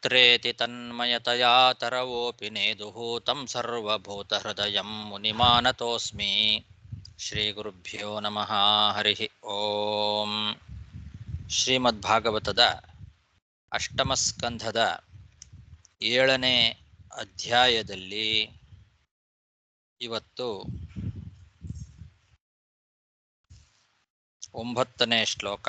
ತತ್ರೇತಿ ತನ್ಮಯತಯಾ ತರವೋಪಿ ನೇದುಃ तं ಸರ್ವಭೂತಹೃದಯಂ ಮುನಿಮಾನತೋಸ್ಮಿ. ಶ್ರೀಗುರುಭ್ಯೋ ನಮಃ. ಹರಿ ಓಂ. ಶ್ರೀಮದ್ಭಾಗವತದ ಅಷ್ಟಮಸ್ಕಂಧದ 7ನೇ ಅಧ್ಯಾಯದಲ್ಲಿ ಇವತ್ತು 9ನೇ ಶ್ಲೋಕ.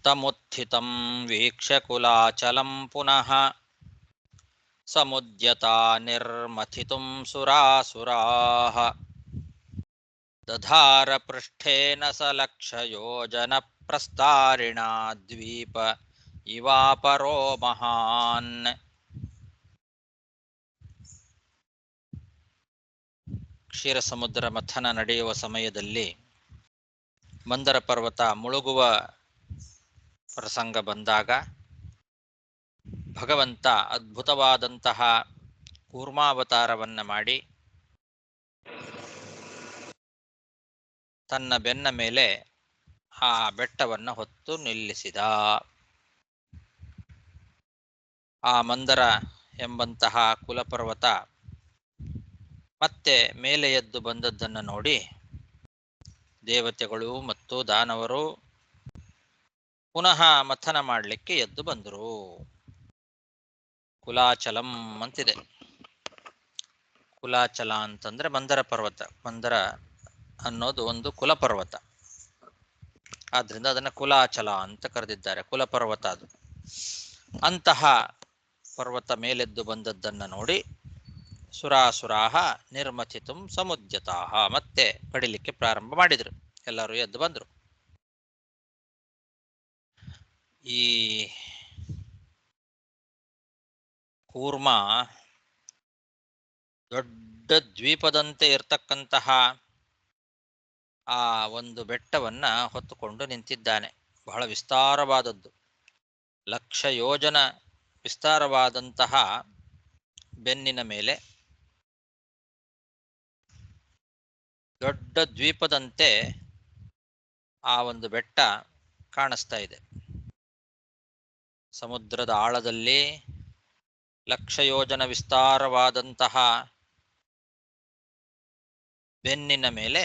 ತಮುತ್ಥಿತಂ ವೀಕ್ಷ್ಯ ಕುಲಾಚಲಂ ಪುನಃ ಸಮುದ್ಯತಾ ನಿರ್ಮಥಿತುಂ ಸುರಾಸುರಾಃ ದಧಾರ ಪೃಷ್ಠೇನ ಸಲಕ್ಷಯೋಜನ ಪ್ರಸ್ತಾರಿಣಾ ದ್ವೀಪ ಇವಾಪರೋ ಮಹಾನ್. ಕ್ಷೀರಸಮುದ್ರ ಮಥನ ನಡೆಯುವ ಸಮಯದಲ್ಲಿ ಮಂದರ ಪರ್ವತ ಮುಳುಗುವ ಪ್ರಸಂಗ ಬಂದಾಗ ಭಗವಂತ ಅದ್ಭುತವಾದಂತಹ ಕೂರ್ಮಾವತಾರವನ್ನು ಮಾಡಿ ತನ್ನ ಬೆನ್ನ ಮೇಲೆ ಆ ಬೆಟ್ಟವನ್ನು ಹೊತ್ತು ನಿಲ್ಲಿಸಿದ. ಆ ಮಂದರ ಎಂಬಂತಹ ಕುಲಪರ್ವತ ಮತ್ತೆ ಮೇಲೆ ಎದ್ದು ಬಂದದ್ದನ್ನು ನೋಡಿ ದೇವತೆಗಳು ಮತ್ತು ದಾನವರು ಪುನಃ ಮಥನ ಮಾಡಲಿಕ್ಕೆ ಎದ್ದು ಬಂದರು. ಕುಲಾಚಲಂ ಅಂತಿದೆ. ಕುಲಾಚಲ ಅಂತಂದ್ರೆ ಮಂದರ ಪರ್ವತ. ಮಂದರ ಅನ್ನೋದು ಒಂದು ಕುಲಪರ್ವತ, ಆದ್ರಿಂದ ಅದನ್ನು ಕುಲಾಚಲ ಅಂತ ಕರೆದಿದ್ದಾರೆ. ಕುಲಪರ್ವತ ಅದು. ಅಂತಹ ಪರ್ವತ ಮೇಲೆದ್ದು ಬಂದದ್ದನ್ನು ನೋಡಿ ಸುರಾಸುರಾಹ ನಿರ್ಮಥಿತುಂ ಸಮುದ್ಯತಾಹ, ಮತ್ತೆ ಕಡಿಲಿಕ್ಕೆ ಪ್ರಾರಂಭ ಮಾಡಿದರು. ಎಲ್ಲರೂ ಎದ್ದು ಬಂದರು. ಈ ಕೂರ್ಮ ದೊಡ್ಡ ದ್ವೀಪದಂತೆ ಇರತಕ್ಕಂತಹ ಆ ಒಂದು ಬೆಟ್ಟವನ್ನ ಹೊತ್ತುಕೊಂಡು ನಿಂತಿದ್ದಾನೆ. ಬಹಳ ವಿಸ್ತಾರವಾದದ್ದು, 1,00,000 ಯೋಜನ ವಿಸ್ತಾರವಾದಂತಹ ಬೆನ್ನಿನ ಮೇಲೆ ದೊಡ್ಡ ದ್ವೀಪದಂತೆ ಆ ಒಂದು ಬೆಟ್ಟ ಕಾಣಿಸ್ತಾ ಇದೆ. ಸಮುದ್ರದ ಆಳದಲ್ಲಿ 1,00,000 ಯೋಜನ ವಿಸ್ತಾರವಾದಂತಹ ಬೆನ್ನಿನ ಮೇಲೆ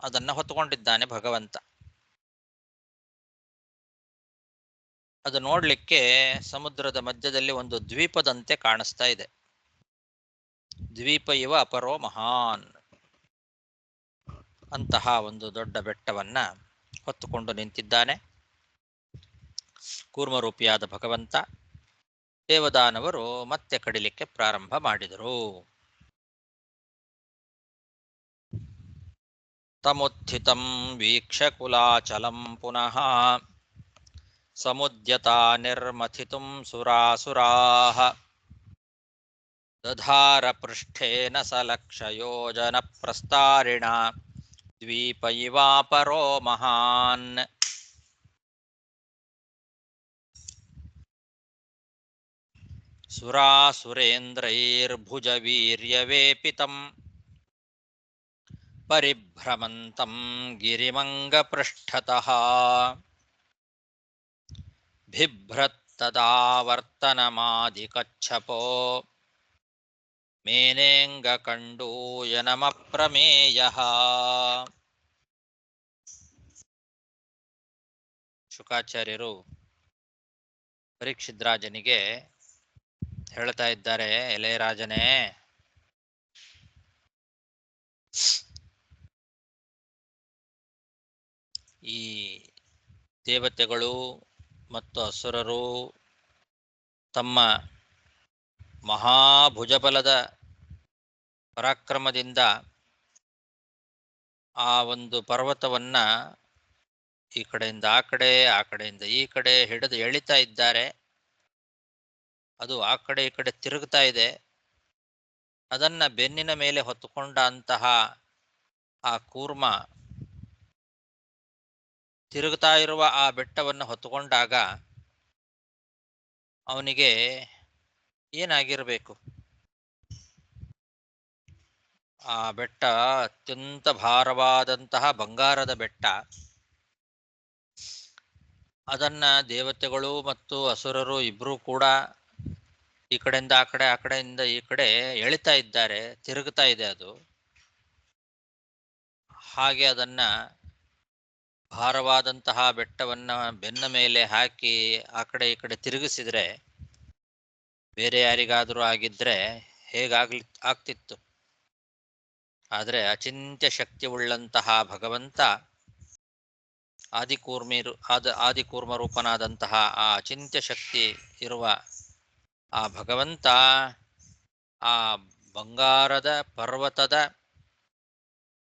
ಅದನ್ನು ಹೊತ್ತುಕೊಂಡಿದ್ದಾನೆ ಭಗವಂತ. ಅದು ನೋಡ್ಲಿಕ್ಕೆ ಸಮುದ್ರದ ಮಧ್ಯದಲ್ಲಿ ಒಂದು ದ್ವೀಪದಂತೆ ಕಾಣಿಸ್ತಾ ಇದೆ. ದ್ವೀಪ ಇವ ಅಪರೋ ಮಹಾನ್. ಅಂತಹ ಒಂದು ದೊಡ್ಡ ಬೆಟ್ಟವನ್ನ ಹೊತ್ತುಕೊಂಡು ನಿಂತಿದ್ದಾನೆ ಕೂರ್ಮರೂಪಿಯಾದ ಭಗವಂತ. ದೇವದಾನವರು ಮತ್ತೆ ಕಡಿಲಿಕ್ಕೆ ಪ್ರಾರಂಭ ಮಾಡಿದರು. ತಮುತ್ಥಿತಂ ವೀಕ್ಷ್ಯ ಕುಲಾಚಲಂ ಪುನಃ ಸಮುದ್ಯತಾ ನಿರ್ಮಥಿತುಂ ಸುರಾಸುರಾಃ ದಧಾರ ಪೃಷ್ಠೇನ ಸಲಕ್ಷಯೋಜನ ಪ್ರಸ್ತಾರಿಣಾ ದ್ವೀಪ ಇವಾಪರೋ ಮಹಾನ್. ಸುರಾಸುರೇಂದ್ರೈರ್ಭುಜವೀರ್ಯವೇಪಿತಂ ಪರಿಭ್ರಮಂತಂ ಗಿರಿಮಂಗಪೃಷ್ಠತಃ ಬಿಭ್ರತ್ತದಾವರ್ತನಮಾದಿಕಚ್ಛಪೋ ಮೇನೇಂಗಕಂಡೂಯನಮಪ್ರಮೇಯಃ. ಶುಕಾಚಾರ್ಯರು ಪರೀಕ್ಷಿದ್ರಾಜನಿಗೆ ಹೇಳ್ತಾ ಇದ್ದಾರೆ, ಎಲೆ ರಾಜನೇ, ಈ ದೇವತೆಗಳು ಮತ್ತು ಅಸುರರು ತಮ್ಮ ಮಹಾಭುಜಬಲದ ಪರಾಕ್ರಮದಿಂದ ಆ ಒಂದು ಪರ್ವತವನ್ನ ಈ ಕಡೆಯಿಂದ ಆ ಕಡೆ, ಆ ಕಡೆಯಿಂದ ಈ ಕಡೆ ಹಿಡಿದು ಎಳಿತಾ ಇದ್ದಾರೆ. ಅದು ಆ ಕಡೆ ಈ ಕಡೆ ತಿರುಗ್ತಾ ಇದೆ. ಅದನ್ನ ಬೆನ್ನಿನ ಮೇಲೆ ಹೊತ್ತುಕೊಂಡ ಅಂತಹ ಆ ಕೂರ್ಮ ತಿರುಗುತ್ತಾ ಇರುವ ಆ ಬೆಟ್ಟವನ್ನು ಹೊತ್ತುಕೊಂಡಾಗ ಅವನಿಗೆ ಏನಾಗಿರಬೇಕು? ಆ ಬೆಟ್ಟ ಅತ್ಯಂತ ಭಾರವಾದಂತಹ ಬಂಗಾರದ ಬೆಟ್ಟ. ಅದನ್ನ ದೇವತೆಗಳು ಮತ್ತು ಅಸುರರು ಇಬ್ಬರೂ ಕೂಡ ಈ ಕಡೆಯಿಂದ ಆ ಕಡೆ, ಆ ಕಡೆಯಿಂದ ಈ ಕಡೆ ಎಳಿತಾ ಇದ್ದಾರೆ, ತಿರುಗುತ್ತಾ ಇದೆ ಅದು. ಹಾಗೆ ಅದನ್ನ ಭಾರವಾದಂತಹ ಬೆಟ್ಟವನ್ನ ಬೆನ್ನ ಮೇಲೆ ಹಾಕಿ ಆ ಕಡೆ ಈ ಕಡೆ ತಿರುಗಿಸಿದ್ರೆ ಬೇರೆ ಯಾರಿಗಾದರೂ ಆಗಿದ್ರೆ ಆಗ್ತಿತ್ತು. ಆದರೆ ಅಚಿಂತ್ಯ ಶಕ್ತಿ ಉಳ್ಳಂತಹ ಭಗವಂತ ಆದಿಕೂರ್ಮ ರೂಪನಾದಂತಹ ಆ ಅಚಿಂತ್ಯ ಶಕ್ತಿ ಇರುವ ಆ ಭಗವಂತ ಆ ಬಂಗಾರದ ಪರ್ವತದ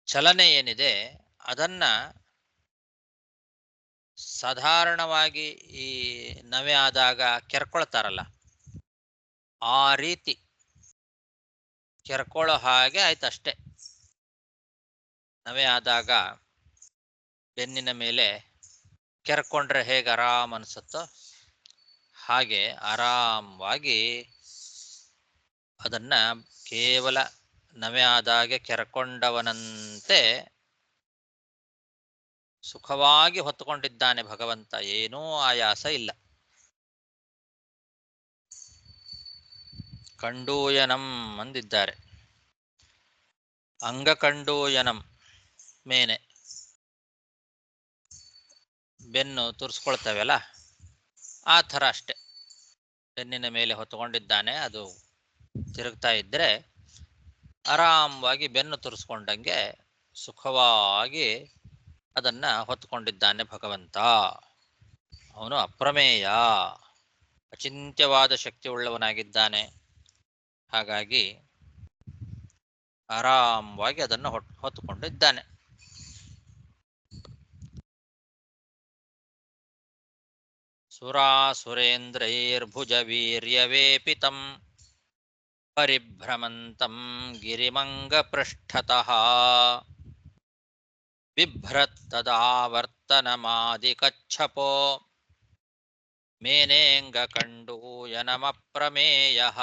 ಚಲನೆ ಏನಿದೆ ಅದನ್ನ ಸಾಧಾರಣವಾಗಿ ಈ ನವೆ ಆದಾಗ ಕೆರ್ಕೊಳ್ತಾರಲ್ಲ, ಆ ರೀತಿ ಕೆರ್ಕೊಳ್ಳೋ ಹಾಗೆ ಆಯ್ತಷ್ಟೆ. ನವೆ ಆದಾಗ ಬೆನ್ನಿನ ಮೇಲೆ ಕೆರ್ಕೊಂಡ್ರೆ ಹೇಗೆ ಆರಾಮ್ ಅನ್ಸುತ್ತೋ ಹಾಗೆ ಆರಾಮವಾಗಿ ಅದನ್ನ ಕೇವಲ ನವೆ ಆದಾಗೆ ಕೆರ್ಕೊಂಡವನಂತೆ ಸುಖವಾಗಿ ಹೊತ್ತುಕೊಂಡಿದ್ದಾನೆ ಭಗವಂತ. ಏನೂ ಆಯಾಸ ಇಲ್ಲ. ಕಂಡೂಯನಂ ಅಂದಿದ್ದಾರೆ. ಅಂಗಕಂಡೂಯನಂ ಮೇನೆ ಬೆನ್ನು ತುರ್ಸ್ಕೊಳ್ತವೆಲ್ಲ, ಆ ಥರ ಅಷ್ಟೆ. ಬೆನ್ನಿನ ಮೇಲೆ ಹೊತ್ತುಕೊಂಡಿದ್ದಾನೆ, ಅದು ತಿರುಗ್ತಾ ಇದ್ರೆ ಆರಾಮವಾಗಿ ಬೆನ್ನು ತುರಿಸ್ಕೊಂಡಂಗೆ ಸುಖವಾಗಿ ಅದನ್ನ ಹೊತ್ತುಕೊಂಡಿದ್ದಾನೆ ಭಗವಂತ. ಅವನು ಅಪ್ರಮೇಯ, ಅಚಿಂತ್ಯವಾದ ಶಕ್ತಿ ಉಳ್ಳವನಾಗಿದ್ದಾನೆ. ಹಾಗಾಗಿ ಆರಾಮವಾಗಿ ಅದನ್ನು ಹೊತ್ತುಕೊಂಡಿದ್ದಾನೆ. ಸುರಾಸುರೇಂದ್ರೈರ್ಭುಜ ವೀರ್ಯವೇಪಿತಂ ಪರಿಭ್ರಮಂತಂ ಗಿರಿಮಂಗಪೃಷ್ಠತಃ ಬಿಭ್ರತ್ತದಾವರ್ತನಮಾದಿಕಚ್ಛಪೋ ಮೇನೇಂಗಕಂಡೂಯನಮಪ್ರಮೇಯಃ.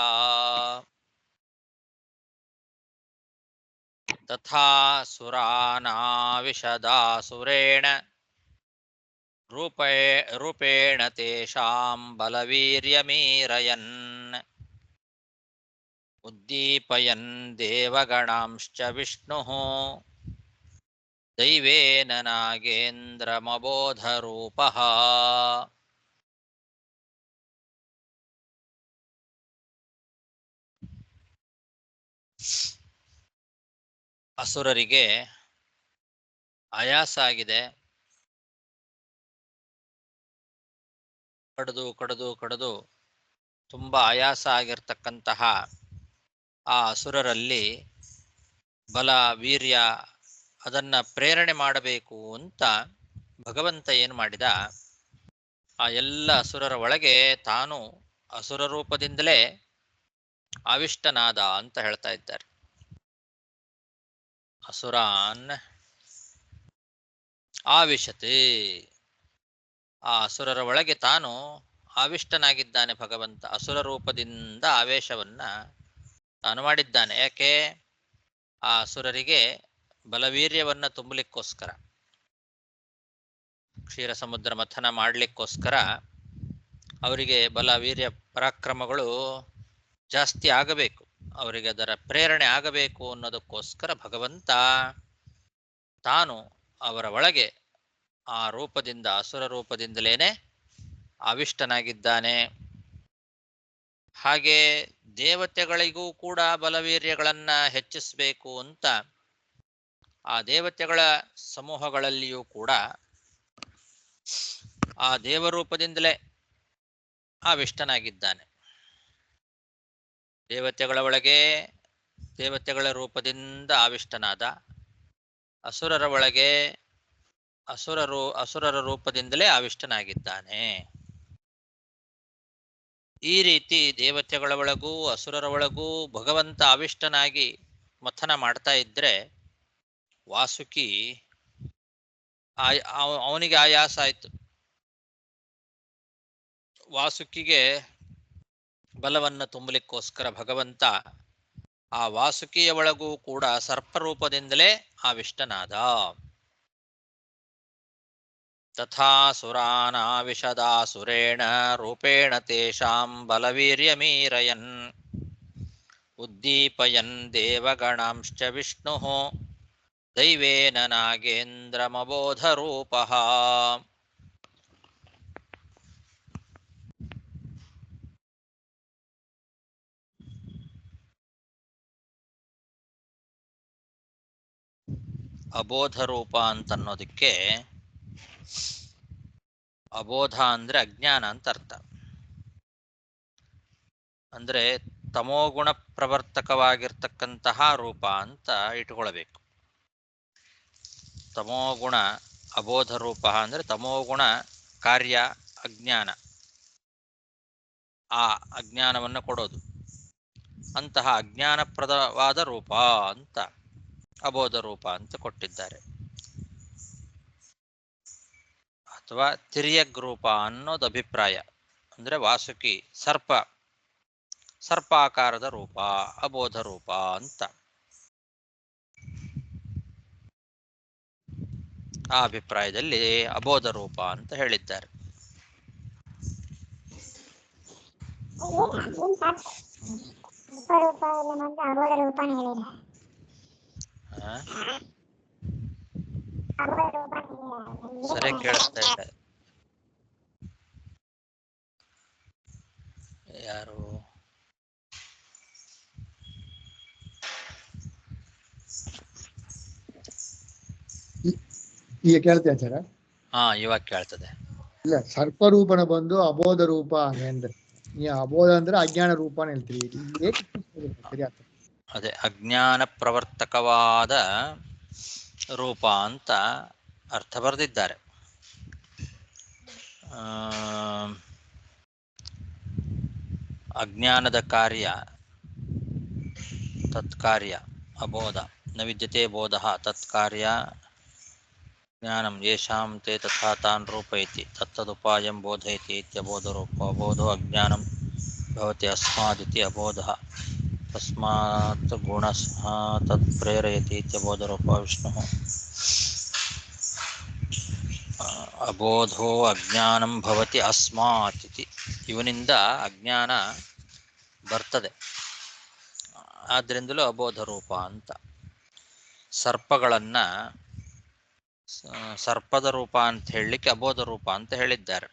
ತಥಾ ಸುರಾನಾವಿಶದಾಸುರೇಣ ರೂಪೇಣ ತೇಷಾಂ ಬಲವೀರ್ಯಮೀರಯನ್ ಉದ್ದೀಪಯನ್ ದೇವಗಣಾಂಶ್ಚ ವಿಷ್ಣುಃ ದೈವೇನ ನಾಗೇಂದ್ರಮಬೋಧರೂಪಃ. ಅಸುರರಿಗೆ ಆಯಾಸ ಆಗಿದೆ. ಕಡಿದು ತುಂಬಾ ಆಯಾಸ ಆಗಿರ್ತಕ್ಕಂತಹ ಆ ಅಸುರರಲ್ಲಿ ಬಲ ವೀರ್ಯ ಅದನ್ನ ಪ್ರೇರಣೆ ಮಾಡಬೇಕು ಅಂತ ಭಗವಂತ ಏನು ಮಾಡಿದ, ಆ ಎಲ್ಲ ಅಸುರರ ಒಳಗೆ ತಾನು ಅಸುರ ರೂಪದಿಂದಲೇ ಆವಿಷ್ಟನಾದ ಅಂತ ಹೇಳ್ತಾ ಇದ್ದಾರೆ. ಅಸುರಾನ್ ಆವಿಶತೆ, ಆ ಅಸುರರ ಒಳಗೆ ತಾನು ಆವಿಷ್ಟನಾಗಿದ್ದಾನೆ ಭಗವಂತ. ಅಸುರ ರೂಪದಿಂದ ಆವೇಶವನ್ನ ತಾನು ಮಾಡಿದ್ದಾನೆ. ಯಾಕೆ? ಆ ಅಸುರರಿಗೆ ಬಲವೀರ್ಯವನ್ನ ತುಂಬಲಿಕ್ಕೋಸ್ಕರ, ಕ್ಷೀರ ಸಮುದ್ರ ಮಥನ ಮಾಡಲಿಕ್ಕೋಸ್ಕರ ಅವರಿಗೆ ಬಲ ವೀರ್ಯ ಪರಾಕ್ರಮಗಳು ಜಾಸ್ತಿ ಆಗಬೇಕು, ಅವರಿಗೆ ಅದರ ಪ್ರೇರಣೆ ಆಗಬೇಕು ಅನ್ನೋದಕ್ಕೋಸ್ಕರ ಭಗವಂತ ತಾನು ಅವರ ಒಳಗೆ ಆ ರೂಪದಿಂದ, ಅಸುರ ರೂಪದಿಂದಲೇನೆ ಆವಿಷ್ಟನಾಗಿದ್ದಾನೆ. ಹಾಗೆ ದೇವತೆಗಳಿಗೂ ಕೂಡ ಬಲವೀರ್ಯಗಳನ್ನ ಹೆಚ್ಚಿಸಬೇಕು ಅಂತ ಆ ದೇವತೆಗಳ ಸಮೂಹಗಳಲ್ಲಿಯೂ ಕೂಡ ಆ ದೇವರೂಪದಿಂದಲೇ ಆವಿಷ್ಟನಾಗಿದ್ದಾನೆ. ದೇವತೆಗಳ ಒಳಗೆ ದೇವತೆಗಳ ರೂಪದಿಂದ ಆವಿಷ್ಟನಾದ, ಅಸುರರ ಒಳಗೆ ಅಸುರರ ರೂಪದಿಂದಲೇ ಆವಿಷ್ಟನಾಗಿದ್ದಾನೆ. ಈ ರೀತಿ ದೇವತೆಗಳ ಒಳಗೂ ಅಸುರರ ಒಳಗೂ ಭಗವಂತ ಆವಿಷ್ಟನಾಗಿ ಮಥನ ಮಾಡ್ತಾ ಇದ್ರೆ ವಾಸುಕಿ ಅವನಿಗೆ ಆಯಾಸ ಆಯ್ತು. ವಾಸುಕಿಗೆ ಬಲವನ್ನು ತುಂಬಲಿಕ್ಕೋಸ್ಕರ ಭಗವಂತ ಆ ವಾಸುಕಿಯ ಒಳಗೂ ಕೂಡ ಸರ್ಪರೂಪದಿಂದಲೇ ಆವಿಷ್ಟನಾದ. ತಥಾ ಸುರಾನಾವಿಶದಾಸುರೇಣ ರೂಪೇಣ ತೇಷಾಂ ಬಲವೀರ್ಯಮೀರಯನ್ ಉದ್ದೀಪಯನ್ ದೇವಗಣಾಂಶ್ಚ ವಿಷ್ಣುಃ ದೈವೇನ ನಾಗೇಂದ್ರಮಬೋಧರೂಪಃ. ಅಬೋಧ ರೂಪ ಅಂತನ್ನೋದಕ್ಕೆ ಅಬೋಧ ಅಂದ್ರೆ ಅಜ್ಞಾನ ಅಂತ ಅರ್ಥ. ಅಂದ್ರೆ ತಮೋಗುಣ ಪ್ರವರ್ತಕವಾಗಿರ್ತಕ್ಕಂತಹ ರೂಪ ಅಂತ ಇಟ್ಕೊಳ್ಬೇಕು. ತಮೋಗುಣ ಅಬೋಧ ರೂಪ ಅಂದ್ರೆ ತಮೋಗುಣ ಕಾರ್ಯ ಅಜ್ಞಾನ, ಆ ಅಜ್ಞಾನವನ್ನು ಕೊಡೋದು. ಅಂತಹ ಅಜ್ಞಾನಪ್ರದವಾದ ರೂಪ ಅಂತ ಅಬೋಧ ರೂಪ ಅಂತ ಕೊಟ್ಟಿದ್ದಾರೆ. ಅಥವಾ ತಿರ್ಯಗ್ ರೂಪ ಅನ್ನೋದು ಅಭಿಪ್ರಾಯ. ಅಂದ್ರೆ ವಾಸುಕಿ ಸರ್ಪ ಆಕಾರದ ರೂಪ ಅಬೋಧ ರೂಪ ಅಂತ. ಆ ಅಭಿಪ್ರಾಯದಲ್ಲಿ ಅಬೋಧ ರೂಪ ಅಂತ ಹೇಳಿದ್ದಾರೆ. ಸರಿ ಕೇಳಿಸ್ತಾ ಇಲ್ಲ. ಯಾರು ಈಗ ಕೇಳ್ತೇನೆ ಸರ. ಇವಾಗ ಕೇಳ್ತದೆ. ಇಲ್ಲ, ಸರ್ಪರೂಪನ ಬಂದು ಅಬೋಧ ರೂಪ ಅಂದ್ರೆ ಈ ಅಬೋಧ ಅಂದ್ರೆ ಅಜ್ಞಾನ ರೂಪ ಅಂತ ಹೇಳ್ತೀವಿ. ಅದೇ ಅಜ್ಞಾನ ಪ್ರವರ್ತಕವಾದ ರೂಪ ಅಂತ ಅರ್ಥ ಬರೆದಿದ್ದಾರೆ. ಅಜ್ಞಾನದ ಕಾರ್ಯ ತತ್ಕಾರ್ಯ ಅಬೋಧ ನ ವಿದ್ಯತೆ ಬೋಧ ತತ್ಕಾರ್ಯ ಜ್ಞಾನಂ ಯೇಷಾಂ ತೇ ತಥಾ ತಾನ್ ರೂಪಯತಿ ತತ್ತದುಪಾಯಂ ಬೋಧಯತಿ ಇತ್ಯಬೋಧ ರೂಪ. ಅಬೋಧೋ ಅಜ್ಞಾನಂ ಭವತಿ ಅಸ್ಮಾದಿತಿ ಅಬೋಧಃ ತಸ್ಮಾತ್ ಗುಣಃ ತತ್ ಪ್ರೇರಯತಿ ಇತ್ಯಬೋಧ ರೂಪ ವಿಷ್ಣುಃ. ಅಬೋಧೋ ಅಜ್ಞಾನಂ ಭವತಿ ಅಸ್ಮಾತ್ ಇತಿ, ಇವನಿಂದ ಅಜ್ಞಾನ ಬರ್ತದೆ, ಆದ್ರಿಂದಲೂ ಅಬೋಧ ರೂಪ ಅಂತ. ಸರ್ಪಗಳನ್ನ ಸರ್ಪದ ರೂಪ ಅಂತ ಹೇಳಲಿಕ್ಕೆ ಅಬೋಧ ರೂಪ ಅಂತ ಹೇಳಿದ್ದಾರೆ.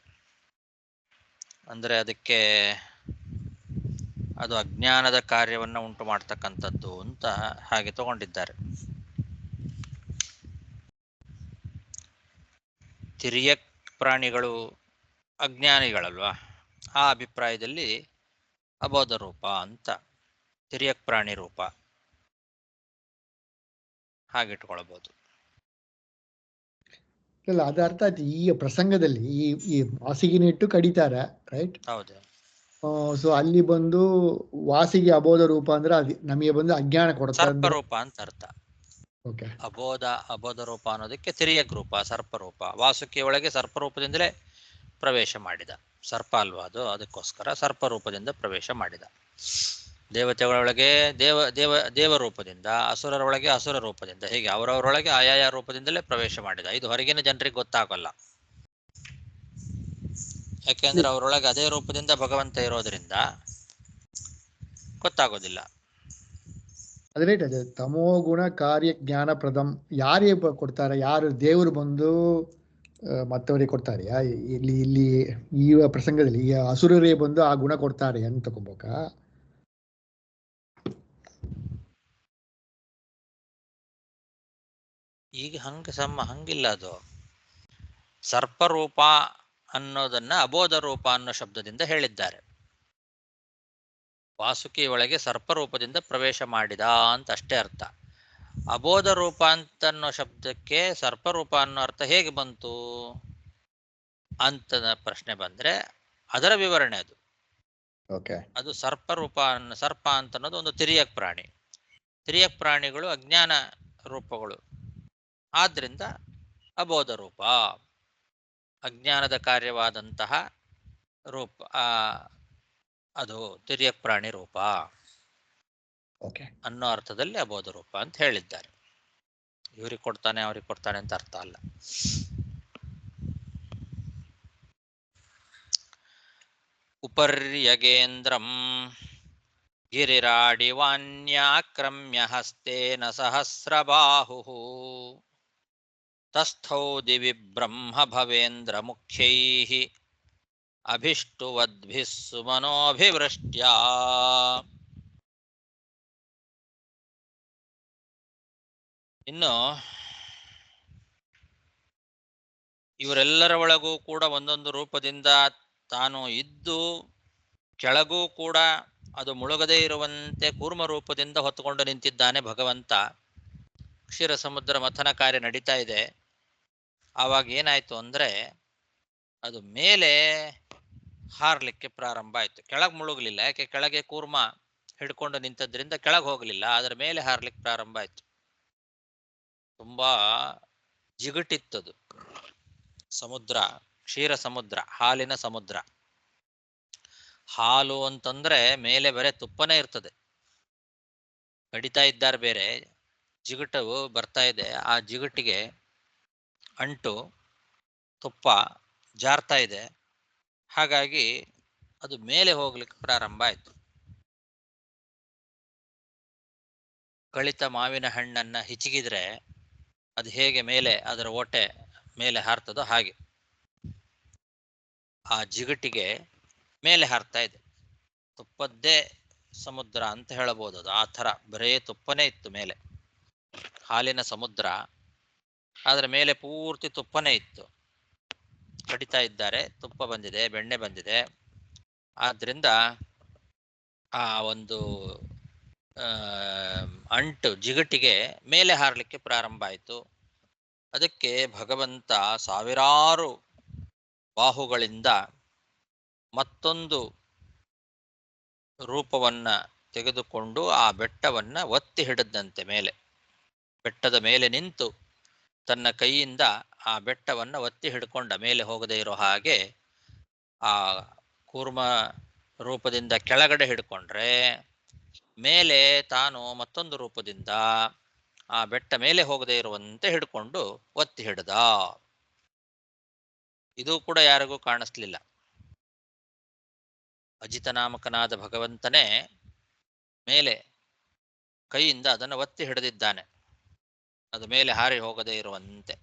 ಅಂದ್ರೆ ಅದಕ್ಕೆ ಅದು ಅಜ್ಞಾನದ ಕಾರ್ಯವನ್ನು ಉಂಟು ಮಾಡ್ತಕ್ಕಂಥದ್ದು ಅಂತ ಹಾಗೆ ತಗೊಂಡಿದ್ದಾರೆ. ತಿರ್ಯಕ್ ಪ್ರಾಣಿಗಳು ಅಜ್ಞಾನಿಗಳಲ್ವಾ, ಆ ಅಭಿಪ್ರಾಯದಲ್ಲಿ ಅಬೋಧ ರೂಪ ಅಂತ ತಿರ್ಯಕ್ ಪ್ರಾಣಿ ರೂಪ ಹಾಗಿಟ್ಕೊಳ್ಬಹುದು. ಇಲ್ಲ, ಅದು ಅರ್ಥ ಆಯ್ತು. ಈ ಪ್ರಸಂಗದಲ್ಲಿ ಈ ವಾಸಿಗಿನ ಇಟ್ಟು ಕಡಿತಾರೆ, ರೈಟ್? ಹೌದು. ಸೊ ಅಲ್ಲಿ ಬಂದು ವಾಸಿಗೆ ಅಬೋಧ ರೂಪ ಅಂದ್ರೆ ಅದು ನಮಗೆ ಬಂದು ಅಜ್ಞಾನ ಕೊಡ್ತಾರೆ, ಸರ್ಪರೂಪ ಅಂತ ಅರ್ಥ. ಓಕೆ. ಅಬೋಧ ರೂಪ ಅನ್ನೋದಕ್ಕೆ ತಿರ್ಯಕ್ ರೂಪ ಸರ್ಪರೂಪ. ವಾಸುಕಿಯ ಒಳಗೆ ಸರ್ಪರೂಪದಿಂದಲೇ ಪ್ರವೇಶ ಮಾಡಿದ. ಸರ್ಪ ಅಲ್ವಾ ಅದು, ಅದಕ್ಕೋಸ್ಕರ ಸರ್ಪರೂಪದಿಂದ ಪ್ರವೇಶ ಮಾಡಿದ. ದೇವತೆಗಳೊಳಗೆ ದೇವರೂಪದಿಂದ, ಅಸುರರ ಒಳಗೆ ಅಸುರ ರೂಪದಿಂದ, ಹೀಗೆ ಅವರವರೊಳಗೆ ಆಯಾಯ ರೂಪದಿಂದಲೇ ಪ್ರವೇಶ ಮಾಡಿದ. ಇದು ಹೊರಗಿನ ಜನರಿಗೆ ಗೊತ್ತಾಗಲ್ಲ, ಯಾಕೆಂದ್ರೆ ಅವರೊಳಗೆ ಅದೇ ರೂಪದಿಂದ ಭಗವಂತ ಇರೋದ್ರಿಂದ ಗೊತ್ತಾಗೋದಿಲ್ಲ. ಅದೇ ರೈಟ್. ಅದೇ ತಮೋ ಗುಣ ಕಾರ್ಯ ಜ್ಞಾನ ಪ್ರದಂ ಯಾರಿಗೆ ಕೊಡ್ತಾರೆ? ಯಾರು ದೇವರು ಬಂದು ಮತ್ತವರಿಗೆ ಕೊಡ್ತಾರೆ? ಇಲ್ಲಿ ಈ ಪ್ರಸಂಗದಲ್ಲಿ ಈ ಅಸುರರೇ ಬಂದು ಆ ಗುಣ ಕೊಡ್ತಾರೆ ಅಂತ ತಗೋಬೇಕಾ? ಈಗ ಹಂಗಿಲ್ಲ. ಅದು ಸರ್ಪರೂಪ ಅನ್ನೋದನ್ನ ಅಬೋಧ ರೂಪ ಅನ್ನೋ ಶಬ್ದದಿಂದ ಹೇಳಿದ್ದಾರೆ. ವಾಸುಕಿ ಒಳಗೆ ಸರ್ಪರೂಪದಿಂದ ಪ್ರವೇಶ ಮಾಡಿದ ಅಂತ ಅಷ್ಟೇ ಅರ್ಥ. ಅಬೋಧ ರೂಪ ಅಂತನ್ನೋ ಶಬ್ದಕ್ಕೆ ಸರ್ಪರೂಪ ಅನ್ನೋ ಅರ್ಥ ಹೇಗೆ ಬಂತು ಅಂತ ಪ್ರಶ್ನೆ ಬಂದ್ರೆ ಅದರ ವಿವರಣೆ ಅದು. ಅದು ಸರ್ಪ ಅಂತ ಅನ್ನೋದು ಒಂದು ತಿರ್ಯಕ್ ಪ್ರಾಣಿ. ತಿರ್ಯಕ್ ಪ್ರಾಣಿಗಳು ಅಜ್ಞಾನ ರೂಪಗಳು, ಆದ್ರಿಂದ ಅಬೋಧ ರೂಪ, ಅಜ್ಞಾನದ ಕಾರ್ಯವಾದಂತಹ ರೂಪ, ಅದು ತಿರ್ಯಕ್ ಪ್ರಾಣಿ ರೂಪ ಅನ್ನೋ ಅರ್ಥದಲ್ಲಿ ಅಬೋಧ ರೂಪ ಅಂತ ಹೇಳಿದ್ದಾರೆ. ಇವ್ರಿಗೆ ಕೊಡ್ತಾನೆ ಅವ್ರಿಗೆ ಕೊಡ್ತಾನೆ ಅಂತ ಅರ್ಥ ಅಲ್ಲ. ಉಪರ್ಯಗೇಂದ್ರಂ ಗಿರಿರಾಡಿವಾನ್ಯಾಕ್ರಮ್ಯ ಹಸ್ತೇನ ಸಹಸ್ರಬಾಹುಃ ತಸ್ಥೌ ದಿವಿ ಬ್ರಹ್ಮ ಭವೇಂದ್ರ ಮುಖ್ಯೈಃ ಅಭಿಷ್ಟುವದ್ಭಿಃ ಸುಮನೋಭಿವೃಷ್ಟ್ಯಾ. ಇನ್ನು ಇವರೆಲ್ಲರ ಒಳಗೂ ಕೂಡ ಒಂದೊಂದು ರೂಪದಿಂದ ತಾನು ಇದ್ದು ಕೆಳಗೂ ಕೂಡ ಅದು ಮುಳುಗದೇ ಇರುವಂತೆ ಕೂರ್ಮ ರೂಪದಿಂದ ಹೊತ್ತುಕೊಂಡು ನಿಂತಿದ್ದಾನೆ ಭಗವಂತ. ಕ್ಷೀರ ಸಮುದ್ರ ಮಥನ ಕಾರ್ಯ ನಡೀತಾ ಇದೆ. ಆವಾಗ ಏನಾಯ್ತು ಅಂದ್ರೆ ಅದು ಮೇಲೆ ಹಾರ್ಲಿಕ್ಕೆ ಪ್ರಾರಂಭ ಆಯ್ತು. ಕೆಳಗೆ ಮುಳುಗಲಿಲ್ಲ, ಯಾಕೆ ಕೆಳಗೆ ಕೂರ್ಮ ಹಿಡ್ಕೊಂಡು ನಿಂತದ್ರಿಂದ ಕೆಳಗೆ ಹೋಗಲಿಲ್ಲ, ಅದರ ಮೇಲೆ ಹಾರ್ಲಿಕ್ಕೆ ಪ್ರಾರಂಭ ಆಯ್ತು. ತುಂಬಾ ಜಿಗಟಿತ್ತದು ಸಮುದ್ರ, ಕ್ಷೀರ ಸಮುದ್ರ, ಹಾಲಿನ ಸಮುದ್ರ. ಹಾಲು ಅಂತಂದ್ರೆ ಮೇಲೆ ಬರೀ ತುಪ್ಪನೇ ಇರ್ತದೆ. ಕಡಿತಾ ಇದ್ದಾರೆ ಬೇರೆ, ಜಿಗಟು ಬರ್ತಾ ಇದೆ, ಆ ಜಿಗಟಿಗೆ ಅಂಟು ತುಪ್ಪ ಜಾರ್ತಾ ಇದೆ. ಹಾಗಾಗಿ ಅದು ಮೇಲೆ ಹೋಗ್ಲಿಕ್ಕೆ ಪ್ರಾರಂಭ ಆಯ್ತು. ಕಳಿತ ಮಾವಿನ ಹಣ್ಣನ್ನ ಹಿಚಕಿದ್ರೆ ಅದು ಹೇಗೆ ಮೇಲೆ ಅದರ ಓಟೆ ಮೇಲೆ ಹಾರ್ತದೋ ಹಾಗೆ ಆ ಜಿಗಟಿಗೆ ಮೇಲೆ ಹಾರ್ತಾ ಇದೆ. ತುಪ್ಪದ್ದೇ ಸಮುದ್ರ ಅಂತ ಹೇಳಬಹುದು. ಅದು ಆ ಥರ ಬರೇ ತುಪ್ಪನೇ ಇತ್ತು ಮೇಲೆ, ಹಾಲಿನ ಸಮುದ್ರ, ಅದರ ಮೇಲೆ ಪೂರ್ತಿ ತುಪ್ಪನೇ ಇತ್ತು. ಕಡಿತಾ ಇದ್ದಾರೆ, ತುಪ್ಪ ಬಂದಿದೆ, ಬೆಣ್ಣೆ ಬಂದಿದೆ. ಆದ್ರಿಂದ ಆ ಒಂದು ಅಂಟು ಜಿಗಟಿಗೆ ಮೇಲೆ ಹಾರಲಿಕ್ಕೆ ಪ್ರಾರಂಭ ಆಯಿತು. ಅದಕ್ಕೆ ಭಗವಂತ ಸಾವಿರಾರು ಬಾಹುಗಳಿಂದ ಮತ್ತೊಂದು ರೂಪವನ್ನ ತೆಗೆದುಕೊಂಡು ಆ ಬೆಟ್ಟವನ್ನ ಒತ್ತಿ ಹಿಡಿದಂತೆ ಮೇಲೆ, ಬೆಟ್ಟದ ಮೇಲೆ ನಿಂತು ತನ್ನ ಕೈಯಿಂದ ಆ ಬೆಟ್ಟವನ್ನ ಒತ್ತಿ ಹಿಡ್ಕೊಂಡ, ಮೇಲೆ ಹೋಗದೇ ಇರೋ ಹಾಗೆ. ಆ ಕೂರ್ಮ ರೂಪದಿಂದ ಕೆಳಗಡೆ ಹಿಡ್ಕೊಂಡ್ರೆ ಮೇಲೆ ತಾನು ಮತ್ತೊಂದು ರೂಪದಿಂದ ಆ ಬೆಟ್ಟ ಮೇಲೆ ಹೋಗದೇ ಇರುವಂತೆ ಹಿಡ್ಕೊಂಡು ಒತ್ತಿ ಹಿಡ್ದ. ಇದು ಕೂಡ ಯಾರಿಗೂ ಕಾಣಿಸ್ಲಿಲ್ಲ. ಅಜಿತನಾಮಕನಾದ ಭಗವಂತನೇ ಮೇಲೆ ಕೈಯಿಂದ ಅದನ್ನು ಒತ್ತಿ ಹಿಡಿದಿದ್ದಾನೆ, ಅದು ಮೇಲೆ ಹಾರಿ ಹೋಗದೇ ಇರುವಂತೆ.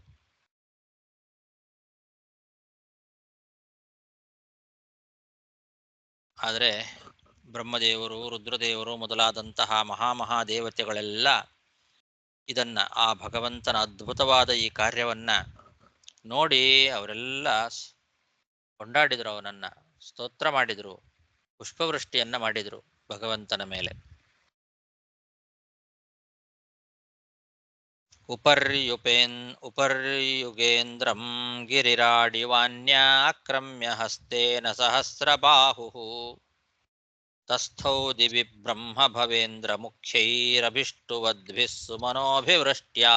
ಆದರೆ ಬ್ರಹ್ಮದೇವರು, ರುದ್ರದೇವರು ಮೊದಲಾದಂತಹ ಮಹಾದೇವತೆಗಳೆಲ್ಲ ಇದನ್ನ, ಆ ಭಗವಂತನ ಅದ್ಭುತವಾದ ಈ ಕಾರ್ಯವನ್ನ ನೋಡಿ ಅವರೆಲ್ಲ ಕೊಂಡಾಡಿದ್ರು, ಅವನನ್ನ ಸ್ತೋತ್ರ ಮಾಡಿದ್ರು, ಪುಷ್ಪವೃಷ್ಟಿಯನ್ನ ಮಾಡಿದ್ರು ಭಗವಂತನ ಮೇಲೆ. ಉಪರ್ಯುಗೇಂದ್ರಂ ಗಿರಿರಾಡಿವಾನ್ಯಾಕ್ರಮ್ಯ ಹಸ್ತೇನ ಸಹಸ್ರಬಾಹುಃ ತಸ್ಥೌ ದಿವಿ ಬ್ರಹ್ಮ ಭವೇಂದ್ರ ಮುಖ್ಯೈರಭಿಷ್ಟುವದ್ಭಿಃ ಸುಮನೋಭಿವೃಷ್ಟ್ಯಾ.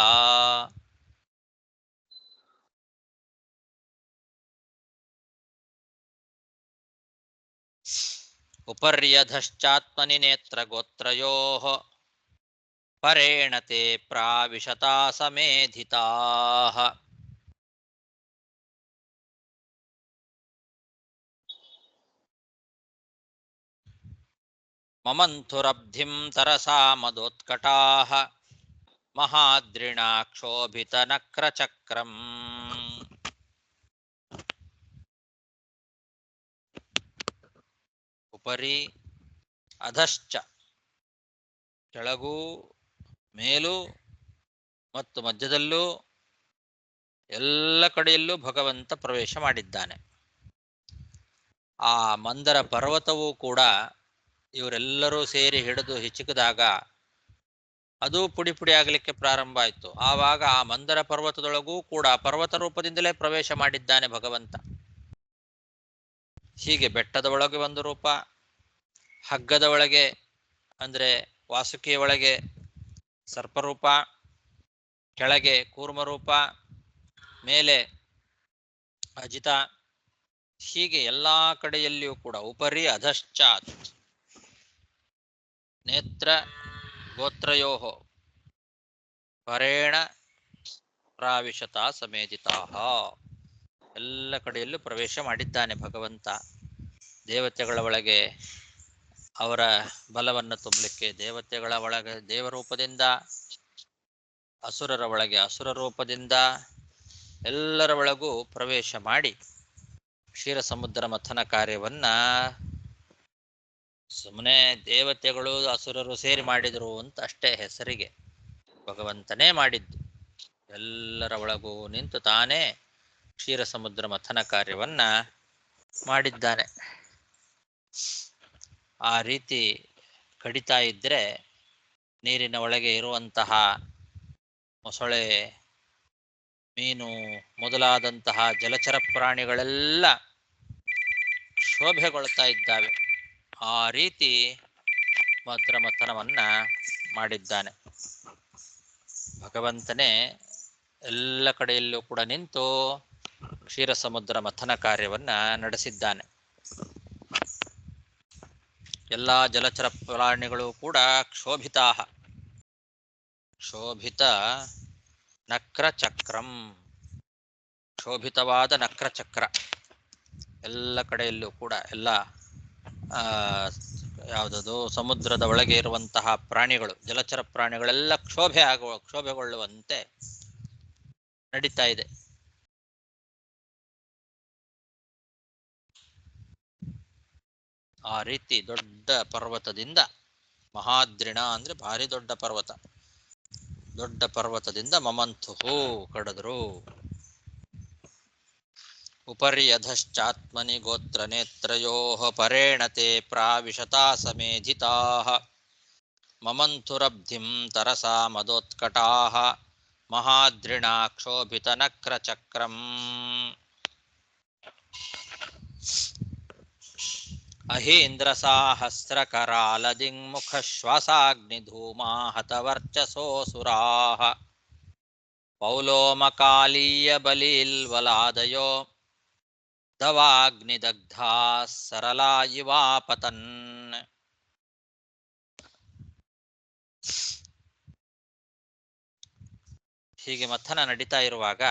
ಉಪರ್ಯಧಶ್ಚಾತ್ಮನಿ ನೇತ್ರಗೋತ್ರಯೋಃ ಪರೇಣ ತೇ ಪ್ರಾವಿಶತಾ ಸಮೇಧಿತಾಃ. ಮಮಂಥುರಬ್ಧಿಂ ತರಸಾ ಮದೋತ್ಕಟಾಃ ಮಹಾದ್ರಿಣಾಕ್ಷೋಭಿತನಕ್ರಚಕ್ರಂ. ಉಪರಿ ಅಧಶ್ಚ, ಕೆಳಗೂ ಮೇಲೂ ಮತ್ತು ಮಧ್ಯದಲ್ಲೂ ಎಲ್ಲ ಕಡೆಯಲ್ಲೂ ಭಗವಂತ ಪ್ರವೇಶ ಮಾಡಿದ್ದಾನೆ. ಆ ಮಂದರ ಪರ್ವತವೂ ಕೂಡ ಇವರೆಲ್ಲರೂ ಸೇರಿ ಹಿಡಿದು ಹಿಚಕಿದಾಗ ಅದು ಪುಡಿ ಪುಡಿ ಆಗಲಿಕ್ಕೆ ಪ್ರಾರಂಭ ಆಯಿತು. ಆವಾಗ ಆ ಮಂದರ ಪರ್ವತದೊಳಗೂ ಕೂಡ ಪರ್ವತ ರೂಪದಿಂದಲೇ ಪ್ರವೇಶ ಮಾಡಿದ್ದಾನೆ ಭಗವಂತ. ಹೀಗೆ ಬೆಟ್ಟದ ಒಳಗೆ ಒಂದು ರೂಪ, ಹಗ್ಗದ ಒಳಗೆ ಅಂದ್ರೆ ವಾಸುಕಿಯ ಒಳಗೆ ಸರ್ಪರೂಪ, ಕೆಳಗೆ ಕೂರ್ಮರೂಪ, ಮೇಲೆ ಅಜಿತ, ಹೀಗೆ ಎಲ್ಲಾ ಕಡೆಯಲ್ಲಿಯೂ ಕೂಡ ಉಪರಿ ಅಧಶ್ಚಾತ್ ನೇತ್ರ ಗೋತ್ರಯೋಃ ಪರೇಣ ಪ್ರಾವಿಶತಾ ಸಮೇಧಿತಾಃ. ಎಲ್ಲ ಕಡೆಯಲ್ಲೂ ಪ್ರವೇಶ ಮಾಡಿದ್ದಾನೆ ಭಗವಂತ. ದೇವತೆಗಳ ಒಳಗೆ ಅವರ ಬಲವನ್ನು ತುಂಬಲಿಕ್ಕೆ, ದೇವತೆಗಳ ಒಳಗೆ ದೇವರೂಪದಿಂದ, ಅಸುರರ ಒಳಗೆ ಅಸುರ ರೂಪದಿಂದ ಎಲ್ಲರ ಒಳಗೂ ಪ್ರವೇಶ ಮಾಡಿ ಕ್ಷೀರ ಸಮುದ್ರ ಮಥನ ಕಾರ್ಯವನ್ನ ಸುಮ್ಮನೆ ದೇವತೆಗಳು ಅಸುರರು ಸೇರಿ ಮಾಡಿದರು ಅಂತ ಅಷ್ಟೇ ಹೆಸರಿಗೆ, ಭಗವಂತನೇ ಮಾಡಿದ್ದು. ಎಲ್ಲರ ಒಳಗೂ ನಿಂತು ತಾನೇ ಕ್ಷೀರ ಸಮುದ್ರ ಮಥನ ಕಾರ್ಯವನ್ನ ಮಾಡಿದ್ದಾನೆ. ಆ ರೀತಿ ಕಡಿತಾ ಇದ್ರೆ ನೀರಿನ ಒಳಗೆ ಇರುವಂತಹ ಮೊಸಳೆ, ಮೀನು ಮೊದಲಾದಂತಹ ಜಲಚರ ಪ್ರಾಣಿಗಳೆಲ್ಲ ಕ್ಷೋಭೆಗೊಳ್ತಾ ಇದ್ದಾವೆ. ಆ ರೀತಿ ಮಾತ್ರ ಮಥನವನ್ನ ಮಾಡಿದ್ದಾನೆ ಭಗವಂತನೇ. ಎಲ್ಲ ಕಡೆಯಲ್ಲೂ ಕೂಡ ನಿಂತು ಕ್ಷೀರ ಸಮುದ್ರ ಮಥನ ಕಾರ್ಯವನ್ನ ನಡೆಸಿದ್ದಾನೆ. ಎಲ್ಲ ಜಲಚರ ಪ್ರಾಣಿಗಳು ಕೂಡ ಕ್ಷೋಭಿತಾ, ಕ್ಷೋಭಿತ ನಕ್ರಚಕ್ರಂ, ಕ್ಷೋಭಿತವಾದ ನಕ್ರಚಕ್ರ. ಎಲ್ಲ ಕಡೆಯಲ್ಲೂ ಕೂಡ ಎಲ್ಲ ಯಾವುದದು ಸಮುದ್ರದ ಒಳಗೆ ಇರುವಂತಹ ಪ್ರಾಣಿಗಳು, ಜಲಚರ ಪ್ರಾಣಿಗಳೆಲ್ಲ ಕ್ಷೋಭೆಗೊಳ್ಳುವಂತೆ ನಡೀತಾ ಇದೆ. ಆ ರೀತಿ ದೊಡ್ಡ ಪರ್ವತದಿಂದ, ಮಹಾದ್ರಿಣ ಅಂದ್ರೆ ಭಾರಿ ದೊಡ್ಡ ಪರ್ವತ, ದೊಡ್ಡ ಪರ್ವತದಿಂದ ಮಮಂಥುಹು ಕಡಿದ್ರು. ಉಪರಿ ಅಧಶ್ಚಾತ್ಮನಿ ಗೋತ್ರ ನೇತ್ರಯೋಃ ಪರೇಣತೆ ಪ್ರಾವಿಶತಾ ಸಮೇಧಿತಾಃ ಮಮಂಥುರಬ್ಧಿಂ ತರಸಾ ಮದೋತ್ಕಟಾಃ ಮಹಾದ್ರಿಣಾ ಕ್ಷೋಭಿತ ನಕ್ರಚಕ್ರಂ. ಅಹೀಂದ್ರ ಸಾಹಸ್ರಕರಾಲದಿङ्ಮುಖ ಶ್ವಾಸಾಗ್ನಿಧೂಮಾ ಹತವರ್ಚಸೋಸುರಾಃ ಪೌಲೋಮಕಾಲೀಯ ಬಲೀಲ್ವಲಾದಯೋ ದವಾಗ್ನಿದಗ್ಧಾ ಸರಳಾ ಇವಾಪತನ್. ಹೀಗೆ ಮಥನ ನಡೀತಾ ಇರುವಾಗ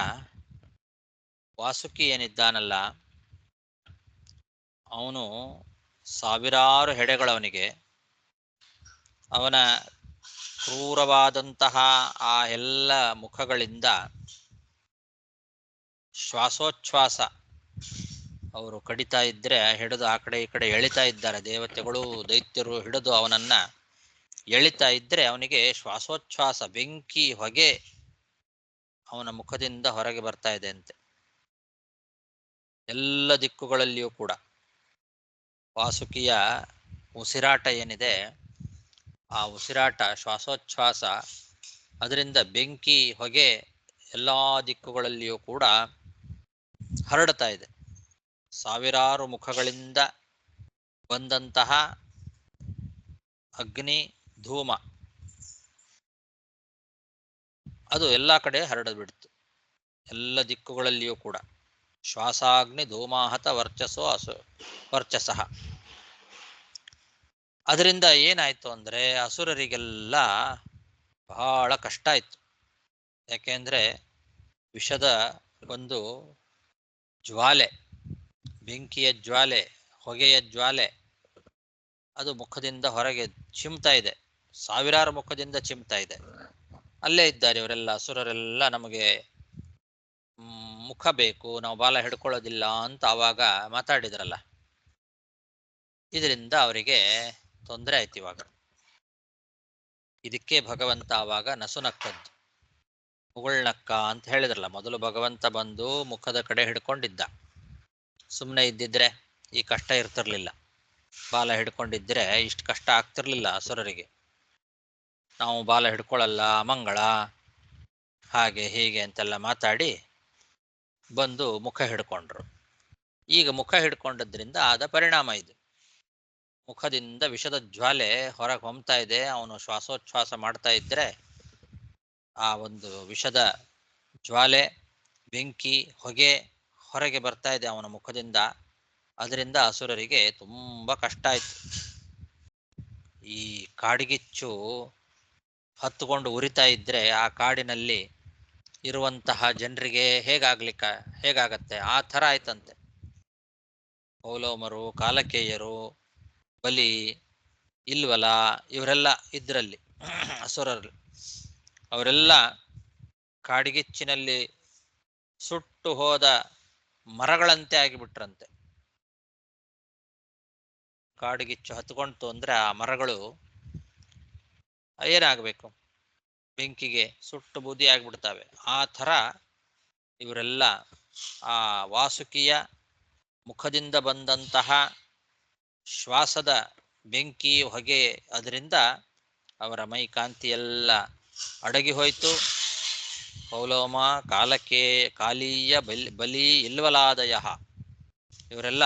ವಾಸುಕಿ ಏನಿದ್ದಾನಲ್ಲ, ಅವನು ಸಾವಿರಾರು ಹೆಡೆಗಳವನಿಗೆ, ಅವನ ಕ್ರೂರವಾದಂತಹ ಆ ಎಲ್ಲ ಮುಖಗಳಿಂದ ಶ್ವಾಸೋಚ್ಛ್ವಾಸ ಅವರು ಕಡಿತಾ ಇದ್ರೆ ಹಿಡಿದು ಆ ಕಡೆ ಈ ಕಡೆ ಎಳಿತಾ ಇದ್ದಾರೆ. ದೇವತೆಗಳು ದೈತ್ಯರು ಹಿಡಿದು ಅವನನ್ನ ಎಳಿತಾ ಇದ್ರೆ ಅವನಿಗೆ ಶ್ವಾಸೋಚ್ಛ್ವಾಸ, ಬೆಂಕಿ ಹೊಗೆ ಅವನ ಮುಖದಿಂದ ಹೊರಗೆ ಬರ್ತಾ ಇದೆ ಅಂತೆ. ಎಲ್ಲ ದಿಕ್ಕುಗಳಲ್ಲಿಯೂ ಕೂಡ ವಾಸುಕಿಯ ಉಸಿರಾಟ ಏನಿದೆ, ಆ ಉಸಿರಾಟ ಶ್ವಾಸೋಚ್ಛ್ವಾಸ, ಅದರಿಂದ ಬೆಂಕಿ ಹೊಗೆ ಎಲ್ಲ ದಿಕ್ಕುಗಳಲ್ಲಿಯೂ ಕೂಡ ಹರಡ್ತಾ ಇದೆ. ಸಾವಿರಾರು ಮುಖಗಳಿಂದ ಬಂದಂತಹ ಅಗ್ನಿ ಧೂಮ ಅದು ಎಲ್ಲ ಕಡೆ ಹರಡು ಬಿಡ್ತು, ಎಲ್ಲ ದಿಕ್ಕುಗಳಲ್ಲಿಯೂ ಕೂಡ. ಶ್ವಾಸಾಗ್ನಿ ಧೂಮಾಹತ ವರ್ಚಸಃ. ಅದರಿಂದ ಏನಾಯ್ತು ಅಂದ್ರೆ ಅಸುರರಿಗೆಲ್ಲ ಬಹಳ ಕಷ್ಟ ಆಯ್ತು. ಯಾಕೆಂದ್ರೆ ವಿಷದ ಒಂದು ಜ್ವಾಲೆ, ಬೆಂಕಿಯ ಜ್ವಾಲೆ, ಹೊಗೆಯ ಜ್ವಾಲೆ ಅದು ಮುಖದಿಂದ ಹೊರಗೆ ಚಿಮ್ತಾ ಇದೆ, ಸಾವಿರಾರು ಮುಖದಿಂದ ಚಿಮ್ತಾ ಇದೆ. ಅಲ್ಲೇ ಇದ್ದಾರೆ ಇವರೆಲ್ಲ, ಅಸುರರೆಲ್ಲ ನಮಗೆ ಮುಖ ಬೇಕು, ನಾವು ಬಾಲ ಹಿಡ್ಕೊಳ್ಳೋದಿಲ್ಲ ಅಂತ ಆವಾಗ ಮಾತಾಡಿದ್ರಲ್ಲ. ಇದರಿಂದ ಅವರಿಗೆ ತೊಂದರೆ ಆಯ್ತು. ಇವಾಗ ಇದಕ್ಕೆ ಭಗವಂತ ಆವಾಗ ನಸುನಕ್ಕದ್ದು, ಮುಗುಳ್ನಕ್ಕ ಅಂತ ಹೇಳಿದ್ರಲ್ಲ. ಮೊದಲು ಭಗವಂತ ಬಂದು ಮುಖದ ಕಡೆ ಹಿಡ್ಕೊಂಡಿದ್ದ, ಸುಮ್ಮನೆ ಇದ್ದಿದ್ರೆ ಈ ಕಷ್ಟ ಇರ್ತಿರ್ಲಿಲ್ಲ. ಬಾಲ ಹಿಡ್ಕೊಂಡಿದ್ರೆ ಇಷ್ಟು ಕಷ್ಟ ಆಗ್ತಿರ್ಲಿಲ್ಲ ಅಸುರರಿಗೆ. ನಾವು ಬಾಲ ಹಿಡ್ಕೊಳ್ಳಲ್ಲ, ಮಂಗಳ, ಹಾಗೆ ಹೀಗೆ ಅಂತೆಲ್ಲ ಮಾತಾಡಿ ಬಂದು ಮುಖ ಹಿಡ್ಕೊಂಡ್ರು. ಈಗ ಮುಖ ಹಿಡ್ಕೊಂಡದ್ರಿಂದ ಆದ ಪರಿಣಾಮ ಇದು. ಮುಖದಿಂದ ವಿಷದ ಜ್ವಾಲೆ ಹೊರಗೆ ಹೊಮ್ತಾ ಇದೆ. ಅವನು ಶ್ವಾಸೋಚ್ಛ್ವಾಸ ಮಾಡ್ತಾ ಇದ್ರೆ ಆ ಒಂದು ವಿಷದ ಜ್ವಾಲೆ, ಬೆಂಕಿ, ಹೊಗೆ ಹೊರಗೆ ಬರ್ತಾ ಇದೆ ಅವನ ಮುಖದಿಂದ. ಅದರಿಂದ ಅಸುರರಿಗೆ ತುಂಬಾ ಕಷ್ಟ ಆಯ್ತು. ಈ ಕಾಡಿಗಿಚ್ಚು ಹತ್ತುಕೊಂಡು ಉರಿತಾ ಇದ್ರೆ ಆ ಕಾಡಿನಲ್ಲಿ ಇರುವಂತಹ ಜನರಿಗೆ ಹೇಗಾಗತ್ತೆ, ಆ ಥರ ಆಯ್ತಂತೆ. ಪೌಲೋಮರು, ಕಾಲಕೇಯರು, ಬಲಿ, ಇಲ್ವಲ ಇವರೆಲ್ಲ ಇದ್ರಲ್ಲಿ ಅಸುರರಲ್ಲಿ ಅವರೆಲ್ಲ ಕಾಡಿಗಿಚ್ಚಿನಲ್ಲಿ ಸುಟ್ಟು ಹೋದ ಮರಗಳಂತೆ ಆಗಿಬಿಟ್ರಂತೆ. ಕಾಡಿಗಿಚ್ಚು ಹತ್ಕೊಂತು ಅಂದ್ರೆ ಆ ಮರಗಳು ಏನಾಗಬೇಕು, ಬೆಂಕಿಗೆ ಸುಟ್ಟು ಬೂದಿ ಆಗ್ಬಿಡ್ತವೆ. ಆ ಥರ ಇವರೆಲ್ಲ ಆ ವಾಸುಕಿಯ ಮುಖದಿಂದ ಬಂದಂತಹ ಶ್ವಾಸದ ಬೆಂಕಿ ಹೊಗೆ, ಅದರಿಂದ ಅವರ ಮೈ ಕಾಂತಿ ಎಲ್ಲ ಅಡಗಿ ಹೋಯಿತು. ಪೌಲೋಮ, ಕಾಲೀಯ, ಬಲಿ, ಇಲ್ವಲಾದಯ ಇವರೆಲ್ಲ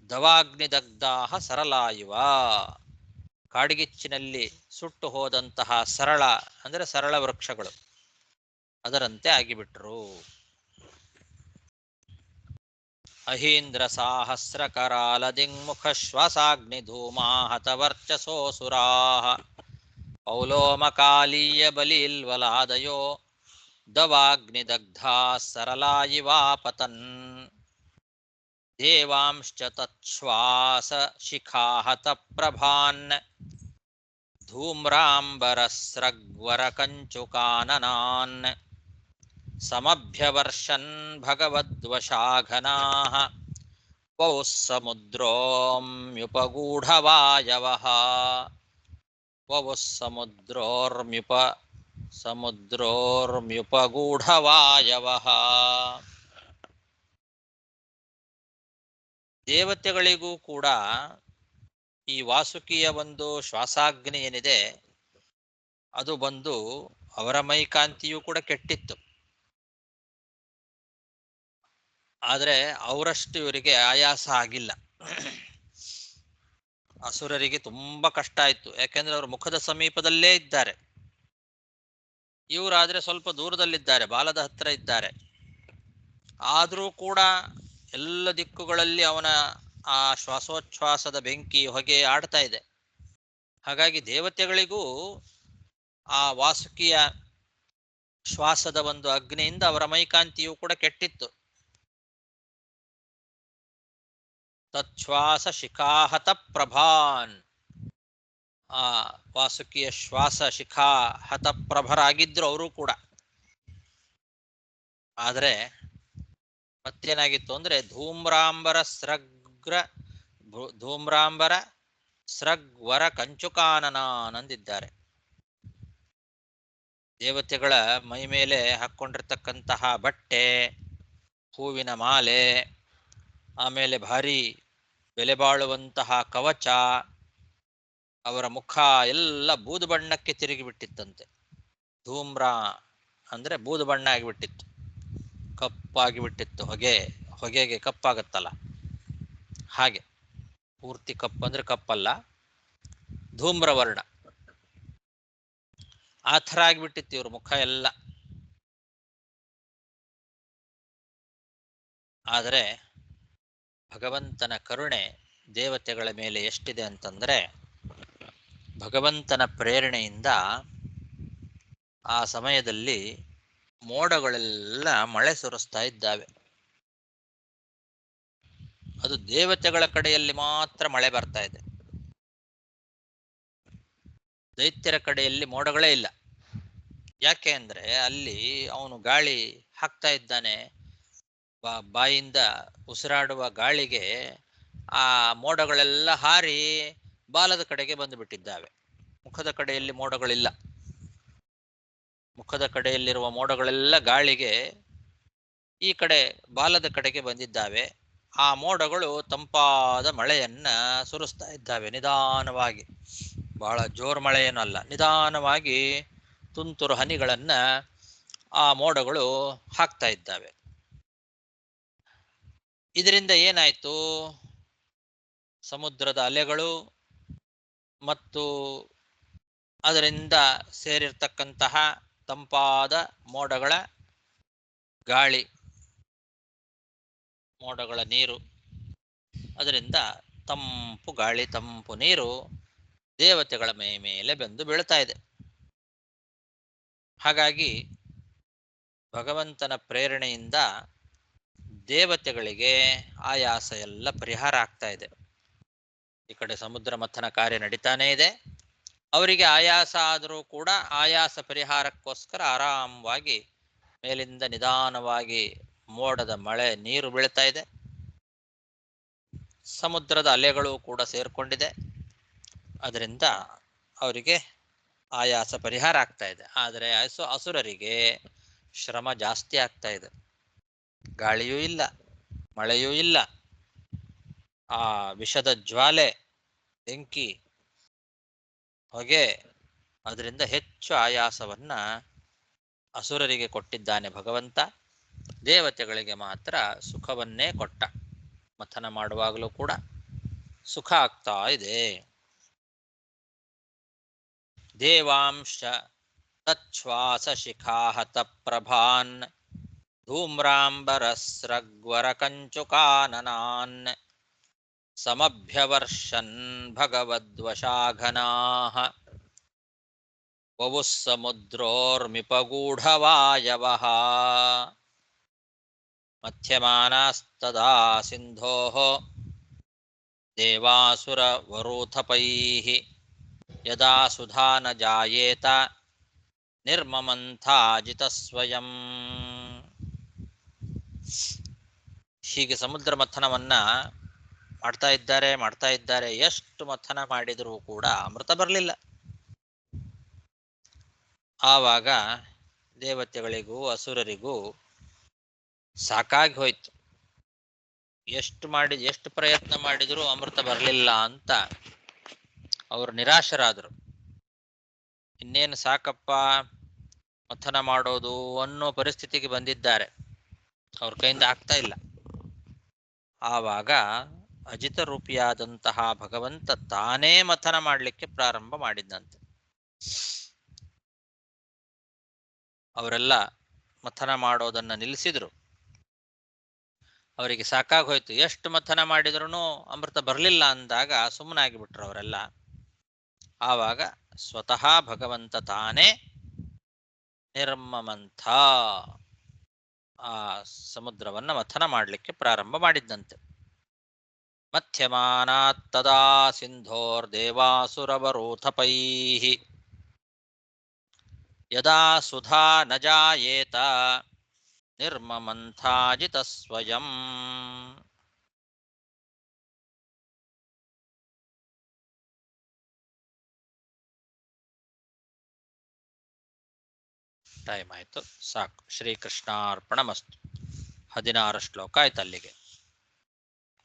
ದವಾಗ್ನಿದಗ್ಧಾಹ ಸರಲಾಯುವ, ಕಾಡಿಗಿಚ್ಚಿನಲ್ಲಿ ಸುಟ್ಟು ಹೋದಂತಹ ಸರಳ ಅಂದರೆ ಸರಳ ವೃಕ್ಷಗಳು ಅದರಂತೆ ಆಗಿಬಿಟ್ರು. ಅಹೀಂದ್ರ ಸಾಹಸ್ರ ಕರಾಲದಿಗ್ಮುಖ ಶ್ವಾಸಾಗ್ನಿ ಧೂಮಾ ಹತವರ್ಚಸೋಸುರಾ ಪೌಲೋಮ ಕಾಲೀಯ ಬಲಿಲ್ವಲಾದಯೋ ದವಾಗ್ನಿದಗ್ಧಾ ಸರಲಾಯಿವಾಪತನ್ ದೇವಾಂಶ್ಚ ತಚ್ಛ್ವಾಸ ಶಿಖಾಹತ ಪ್ರಭಾನ್ ಧೂಮ್ರಾಂಬರಸ್ರಗ್ವರ ಕಂಚುಕಾನನಾನ್ ಸಮಭ್ಯವರ್ಷನ್ ಭಗವದ್ವಶಾಘನಾಃ ವೌಃ ಸಮುದ್ರೋಮ್ಯುಪಗೂಢವಾಯವಃ ವವುಃ ಸಮುದ್ರೋರ್ಮ್ಯುಪಗೂಢವಾಯವಃ. ದೇವತೆಗಳಿಗೂ ಕೂಡ ಈ ವಾಸುಕಿಯ ಒಂದು ಶ್ವಾಸಾಗ್ನಿ ಏನಿದೆ ಅದು ಬಂದು ಅವರ ಮೈಕಾಂತಿಯೂ ಕೂಡ ಕೆಟ್ಟಿತ್ತು. ಆದರೆ ಅವರಷ್ಟು ಇವರಿಗೆ ಆಯಾಸ ಆಗಿಲ್ಲ. ಅಸುರರಿಗೆ ತುಂಬಾ ಕಷ್ಟ ಆಯ್ತು, ಯಾಕೆಂದ್ರೆ ಅವರು ಮುಖದ ಸಮೀಪದಲ್ಲೇ ಇದ್ದಾರೆ. ಇವರಾದ್ರೆ ಸ್ವಲ್ಪ ದೂರದಲ್ಲಿದ್ದಾರೆ, ಬಾಲದ ಹತ್ರ ಇದ್ದಾರೆ. ಆದರೂ ಕೂಡ ಎಲ್ಲ ದಿಕ್ಕುಗಳಲ್ಲಿ ಅವನ ಆ ಶ್ವಾಸೋಚ್ಛ್ವಾಸದ ಬೆಂಕಿ ಹೊಗೆ ಆಡ್ತಾ ಇದೆ. ಹಾಗಾಗಿ ದೇವತೆಗಳಿಗೂ ಆ ವಾಸುಕಿಯ ಶ್ವಾಸದ ಒಂದು ಅಗ್ನಿಯಿಂದ ಅವರ ಮೈಕಾಂತಿಯೂ ಕೂಡ ಕೆಟ್ಟಿತ್ತು. ತಚ್ಛ್ವಾಸ ಶಿಖಾಹತ ಪ್ರಭಾನ್, ಆ ವಾಸುಕಿಯ ಶ್ವಾಸ ಶಿಖಾ ಹತಪ್ರಭರಾಗಿದ್ರು ಅವರು ಕೂಡ. ಆದರೆ ಮತ್ತೇನಾಗಿತ್ತು ಅಂದ್ರೆ ಧೂಮ್ರಾಂಬರ ಸ್ರಗ್ವರ ಕಂಚುಕಾನನಾನಂದಿದ್ದಾರೆ. ದೇವತೆಗಳ ಮೈ ಮೇಲೆ ಹಾಕ್ಕೊಂಡಿರ್ತಕ್ಕಂತಹ ಬಟ್ಟೆ, ಹೂವಿನ ಮಾಲೆ, ಆಮೇಲೆ ಭಾರಿ ಬೆಲೆ ಬಾಳುವಂತಹ ಕವಚ, ಅವರ ಮುಖ ಎಲ್ಲ ಬೂದು ಬಣ್ಣಕ್ಕೆ ತಿರುಗಿಬಿಟ್ಟಿತ್ತಂತೆ. ಧೂಮ್ರ ಅಂದ್ರೆ ಬೂದು ಬಣ್ಣ ಆಗಿಬಿಟ್ಟಿತ್ತು, ಕಪ್ಪಾಗಿಬಿಟ್ಟಿತ್ತು. ಹೊಗೆಗೆ ಕಪ್ಪಾಗತ್ತಲ್ಲ ಹಾಗೆ. ಪೂರ್ತಿ ಕಪ್ಪು ಅಂದ್ರೆ ಕಪ್ಪಲ್ಲ, ಧೂಮ್ರವರ್ಣ ಆ ಥರ ಆಗಿಬಿಟ್ಟಿತ್ತು ಇವ್ರ ಮುಖ ಎಲ್ಲ. ಆದರೆ ಭಗವಂತನ ಕರುಣೆ ದೇವತೆಗಳ ಮೇಲೆ ಎಷ್ಟಿದೆ ಅಂತಂದ್ರೆ, ಭಗವಂತನ ಪ್ರೇರಣೆಯಿಂದ ಆ ಸಮಯದಲ್ಲಿ ಮೋಡಗಳೆಲ್ಲ ಮಳೆ ಸುರಿಸ್ತಾ ಇದ್ದಾವೆ. ಅದು ದೇವತೆಗಳ ಕಡೆಯಲ್ಲಿ ಮಾತ್ರ ಮಳೆ ಬರ್ತಾ ಇದೆ, ದೈತ್ಯರ ಕಡೆಯಲ್ಲಿ ಮೋಡಗಳೇ ಇಲ್ಲ. ಯಾಕೆ ಅಂದ್ರೆ ಅಲ್ಲಿ ಅವನು ಗಾಳಿ ಹಾಕ್ತಾ ಇದ್ದಾನೆ, ಬಾಯಿಂದ ಉಸಿರಾಡುವ ಗಾಳಿಗೆ ಆ ಮೋಡಗಳೆಲ್ಲ ಹಾರಿ ಬಾಲದ ಕಡೆಗೆ ಬಂದು ಬಿಟ್ಟಿದ್ದಾವೆ. ಮುಖದ ಕಡೆಯಲ್ಲಿ ಮೋಡಗಳಿಲ್ಲ. ಮುಖದ ಕಡೆಯಲ್ಲಿರುವ ಮೋಡಗಳೆಲ್ಲ ಗಾಳಿಗೆ ಈ ಕಡೆ ಬಾಲದ ಕಡೆಗೆ ಬಂದಿದ್ದಾವೆ. ಆ ಮೋಡಗಳು ತಂಪಾದ ಮಳೆಯನ್ನ ಸುರಿಸ್ತಾ ಇದ್ದಾವೆ ನಿಧಾನವಾಗಿ. ಬಹಳ ಜೋರು ಮಳೆ ಏನೂ ಅಲ್ಲ, ನಿಧಾನವಾಗಿ ತುಂತುರು ಹನಿಗಳನ್ನ ಆ ಮೋಡಗಳು ಹಾಕ್ತಾ ಇದ್ದಾವೆ. ಇದರಿಂದ ಏನಾಯ್ತು, ಸಮುದ್ರದ ಅಲೆಗಳು ಮತ್ತು ಅದರಿಂದ ಸೇರಿರ್ತಕ್ಕಂತಹ ತಂಪಾದ ಮೋಡಗಳ ಗಾಳಿ, ಮೋಡಗಳ ನೀರು, ಅದರಿಂದ ತಂಪು ಗಾಳಿ ತಂಪು ನೀರು ದೇವತೆಗಳ ಮೈ ಮೇಲೆ ಬಂದು ಬೀಳ್ತಾ ಇದೆ. ಹಾಗಾಗಿ ಭಗವಂತನ ಪ್ರೇರಣೆಯಿಂದ ದೇವತೆಗಳಿಗೆ ಆಯಾಸ ಎಲ್ಲ ಪರಿಹಾರ ಆಗ್ತಾ ಇದೆ. ಈ ಕಡೆ ಸಮುದ್ರ ಮಥನ ಕಾರ್ಯ ನಡೀತಾನೇ ಇದೆ. ಅವರಿಗೆ ಆಯಾಸ ಆದರೂ ಕೂಡ ಆಯಾಸ ಪರಿಹಾರಕ್ಕೋಸ್ಕರ ಆರಾಮವಾಗಿ ಮೇಲಿಂದ ನಿಧಾನವಾಗಿ ಮೋಡದ ಮಳೆ ನೀರು ಬೀಳ್ತಾ ಇದೆ. ಸಮುದ್ರದ ಅಲೆಗಳು ಕೂಡ ಸೇರ್ಕೊಂಡಿದೆ. ಅದರಿಂದ ಅವರಿಗೆ ಆಯಾಸ ಪರಿಹಾರ ಆಗ್ತಾ ಇದೆ. ಆದರೆ ಅಸುರರಿಗೆ ಶ್ರಮ ಜಾಸ್ತಿ ಆಗ್ತಾ ಇದೆ. ಗಾಳಿಯೂ ಇಲ್ಲ, ಮಳೆಯೂ ಇಲ್ಲ, ಆ ವಿಷದ ಜ್ವಾಲೆ, ಬೆಂಕಿ, ಹೊಗೆ, ಅದರಿಂದ ಹೆಚ್ಚು ಆಯಾಸವನ್ನ ಅಸುರರಿಗೆ ಕೊಟ್ಟಿದ್ದಾನೆ ಭಗವಂತ. ದೇವತೆಗಳಿಗೆ ಮಾತ್ರ ಸುಖವನ್ನೇ ಕೊಟ್ಟ. ಮಥನ ಮಾಡುವಾಗಲೂ ಕೂಡ ಸುಖ ಆಗ್ತಾ ಇದೆ. ದೇವಾಂಶ ತಚ್ಛ್ವಾಸ ಶಿಖಾಹತ ಪ್ರಭಾನ್ ಧೂಮ್ರಾಂಬರಸ್ರಗ್ವರ ಕಂಚುಕಾನನಾನ್ ಸಮಭ್ಯವರ್ಷನ್ ಭಗವದ್ವಶಾಘನಾಃ ವವುಃ ಸಮುದ್ರೋರ್ಮಿಪಗೂಢವಾಯವಃ ಮಥ್ಯಮಾನಾಸ್ತದಾ ಸಿಂಧೋಃ ದೇವಾಸುರವರೂಥಪೈಃ ಯದಾ ಸುಧಾ ನ ಜಾಯೇತ ನಿರ್ಮಮಂಥಾಜಿತಸ್ವಯಂ. ಹೀಗೆ ಸಮುದ್ರ ಮಥನವನ್ನ ಮಾಡ್ತಾ ಇದ್ದಾರೆ. ಎಷ್ಟು ಮಥನ ಮಾಡಿದರೂ ಕೂಡ ಅಮೃತ ಬರಲಿಲ್ಲ. ಆವಾಗ ದೇವತೆಗಳಿಗೂ ಅಸುರರಿಗೂ ಸಾಕಾಗಿ ಹೋಯ್ತು. ಎಷ್ಟು ಪ್ರಯತ್ನ ಮಾಡಿದರೂ ಅಮೃತ ಬರಲಿಲ್ಲ ಅಂತ ಅವರು ನಿರಾಶರಾದರು. ಇನ್ನೇನು ಸಾಕಪ್ಪ ಮಥನ ಮಾಡೋದು ಅನ್ನೋ ಪರಿಸ್ಥಿತಿಗೆ ಬಂದಿದ್ದಾರೆ. ಅವ್ರ ಕೈಯಿಂದ ಆಗ್ತಾ ಇಲ್ಲ. ಆವಾಗ ಅಜಿತ ರೂಪಿಯಾದಂತಹ ಭಗವಂತ ತಾನೇ ಮಥನ ಮಾಡಲಿಕ್ಕೆ ಪ್ರಾರಂಭ ಮಾಡಿದ್ದಂತೆ. ಅವರೆಲ್ಲ ಮಥನ ಮಾಡೋದನ್ನ ನಿಲ್ಲಿಸಿದ್ರು. ಅವರಿಗೆ ಸಾಕಾಗೋಯ್ತು. ಎಷ್ಟು ಮಥನ ಮಾಡಿದ್ರು ಅಮೃತ ಬರಲಿಲ್ಲ ಅಂದಾಗ ಸುಮ್ಮನಾಗಿ ಬಿಟ್ರು ಅವರೆಲ್ಲ. ಆವಾಗ ಸ್ವತಃ ಭಗವಂತ ತಾನೇ ನಿರ್ಮಮಂಥ ಆ ಸಮುದ್ರವನ್ನ ಮಥನ ಮಾಡಲಿಕ್ಕೆ ಪ್ರಾರಂಭ ಮಾಡಿದ್ದಂತೆ. ಮಥ್ಯಮಾನಾತ್ ತದಾ ಸಿಂಧೋರ್ದೇವಾಸುರವರೂಥಪೈಃ ಯದಾ ಸುಧಾ ನ ಜಾಯೇತ ನಿರ್ಮಮಂಥಾಜಿತಸ್ವಯಂ. ಟೈಮ್ ಆಯ್ತು, ಸಾಕು. ಶ್ರೀಕೃಷ್ಣಾರ್ಪಣಮಸ್ತು. 16 ಶ್ಲೋಕ ಆಯ್ತು ಅಲ್ಲಿಗೆ.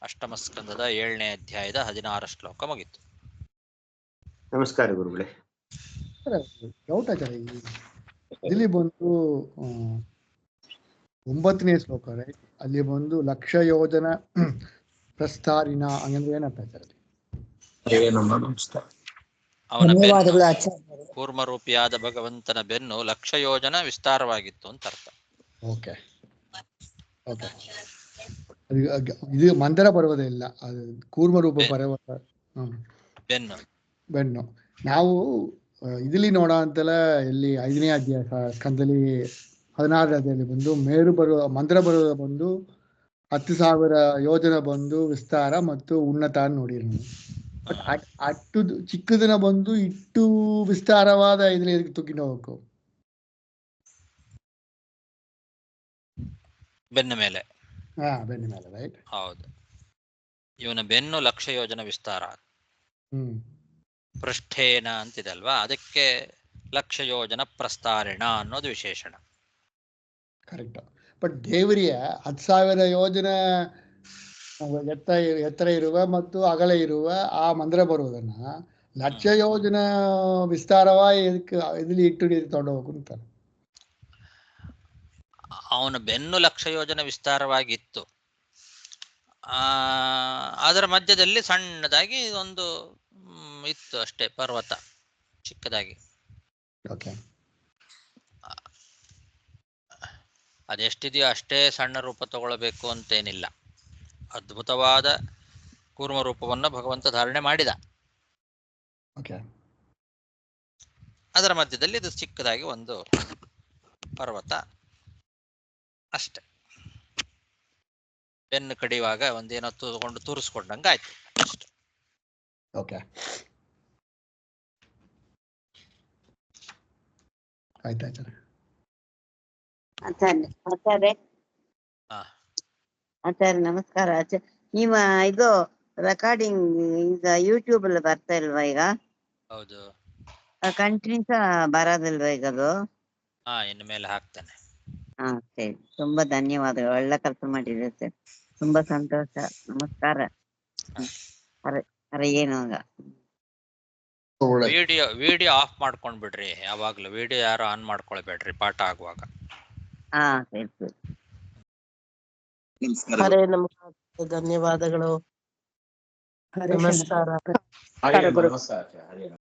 ಅಷ್ಟಮ ಸ್ಕಂದದ 7ನೇ ಅಧ್ಯಾಯದ 16 ಶ್ಲೋಕ ಮುಗಿತು. ನಮಸ್ಕಾರ ಗುರುಗಳೇ. ಡೌಟ್ ಆಚಾರ, ಇಲ್ಲಿ ಬಂದು 9ನೇ ಶ್ಲೋಕ ರೈಟ್, ಅಲ್ಲಿ ಬಂದು ಲಕ್ಷ ಯೋಜನ ಪ್ರಸ್ತಾರಿನ ಹಂಗಂದ್ರೆ ಏನಂತ ಆಚಾರ? ಅವನ ಕೂರ್ಮರೂಪಿಯಾದ ಭಗವಂತನ ಬೆನ್ನು ಲಕ್ಷ ಯೋಜನ ವಿಸ್ತಾರವಾಗಿತ್ತು ಅಂತ ಅರ್ಥ. Okay okay. ಇದು ಮಂದರ ಪರ್ವತ ಇಲ್ಲ, ಅದು ಕೂರ್ಮರೂಪ ಪರ್ವತ ಬೆನ್ನು. ಬೆನ್ನು ನಾವು ಇದರಲ್ಲಿ ನೋಡೋ ಅಂತಲ್ಲ. ಇಲ್ಲಿ 5ನೇ ಅಧ್ಯಾಯ ಸ್ಕಂದದಲ್ಲಿ 16ನೇ ಅಧ್ಯಾಯದಲ್ಲಿ ಬಂದು ಮೇರು ಪರ್ವತ, ಮಂದರ ಪರ್ವತ ಬಂದು 10,000 ಯೋಜನ ಬಂದು ವಿಸ್ತಾರ ಮತ್ತು ಉನ್ನತ ನೋಡಿರಿ ನೀವು. ಬಟ್ ಅಟ್ಟು ಚಿಕ್ಕದನ್ನ ಬಂದು ಇಟ್ಟು ವಿಸ್ತಾರವಾದ ಇದರಲ್ಲಿ ತುಕ್ಕಿನ ಹೋಗ್ಬೇಕು. ಬೆನ್ನ ಮೇಲೆ. ಬೆನ್ನ ಮೇಲೆ ರೈಟ್. ಹೌದು, ಇವನ ಬೆನ್ನು ಲಕ್ಷ ಯೋಜನ ವಿಸ್ತಾರ. ಪೃಷ್ಠೇನ ಅಂತಿದೆ ಅಲ್ವಾ, ಅದಕ್ಕೆ ಲಕ್ಷ ಯೋಜನ ಪ್ರಸ್ತಾರಿಣ ಅನ್ನೋದು ವಿಶೇಷಣ. ಕರೆಕ್ಟ್. ಬಟ್ ದೇವರಿಯ 10,000 ಯೋಜನ ಎತ್ತರ ಇರುವ ಮತ್ತು ಅಗಲ ಇರುವ ಆ ಮಂದಿರ ಬರುವುದನ್ನ ಲಕ್ಷ ಯೋಜನ ವಿಸ್ತಾರವಾಗಿ ಇದರಲ್ಲಿ ಇಟ್ಟು ತಗೊಂಡು ಹೋಗ್ಬೇಕು ಅಂತ. ಅವನ ಬೆನ್ನು ಲಕ್ಷ ಯೋಜನ ವಿಸ್ತಾರವಾಗಿತ್ತು. ಅದರ ಮಧ್ಯದಲ್ಲಿ ಸಣ್ಣದಾಗಿ ಒಂದು ಇತ್ತು ಅಷ್ಟೇ, ಪರ್ವತ ಚಿಕ್ಕದಾಗಿ. ಅದೆಷ್ಟಿದೆಯೋ ಅಷ್ಟೇ ಸಣ್ಣ ರೂಪ ತಗೊಳ್ಬೇಕು ಅಂತೇನಿಲ್ಲ. ಅದ್ಭುತವಾದ ಕೂರ್ಮ ರೂಪವನ್ನು ಭಗವಂತ ಧಾರಣೆ ಮಾಡಿದ. ಅದರ ಮಧ್ಯದಲ್ಲಿ ಇದು ಚಿಕ್ಕದಾಗಿ ಒಂದು ಪರ್ವತ ಅಷ್ಟೆ. ಪೆನ್ ಕಡಿಯುವಾಗ ಒಂದೇನೋ ತಗೊಂಡು ತೂರಿಸ್ಕೊಂಡಂಗೆ ಆಯ್ತು ಅಷ್ಟೆ. ಓಕೆ, ಆಯ್ತಾಯ್ತು. ಆಚಾರ್ಯ ಹಾ. ಆಚಾರ್ಯ ನಮಸ್ಕಾರ. ನಿಮ್ಮ ಇದು ರೆಕಾರ್ಡಿಂಗ್ ಈಗ ಯೂಟ್ಯೂಬ್ ಅಲ್ಲಿ ಬರ್ತಾ ಇಲ್ವಾ ಈಗ? ಹೌದು. ಕಂಟಿನ್ಯೂಸ್ ಬರೋದಿಲ್ವಾ ಈಗ ಅದು? ಹಾ, ಇನ್ನು ಮೇಲೆ ಹಾಕ್ತೇನೆ. ಹಾ ಸರಿ, ತುಂಬಾ ಧನ್ಯವಾದಗಳು, ಒಳ್ಳೆ ಕೆಲಸ ಮಾಡಿದ್ರೆ ಸರ್, ತುಂಬಾ ಸಂತೋಷ. ನಮಸ್ಕಾರ. ಅರೆ ಅರೆ ಏನು ವಿಡಿಯೋ ಆಫ್ ಮಾಡ್ಕೊಂಡ್ ಬಿಡ್ರಿ, ಯಾವಾಗ್ಲೂ ವಿಡಿಯೋ ಯಾರು ಆನ್ ಮಾಡ್ಕೊಳ್ಬೇಡ್ರಿ ಪಾಠ ಆಗುವಾಗ. ಹಾ ಸರಿ ಸರಿ. ಹರೇ ನಮಃ, ಧನ್ಯವಾದಗಳು, ನಮಸ್ಕಾರ. ನಮಸ್ಕಾರ.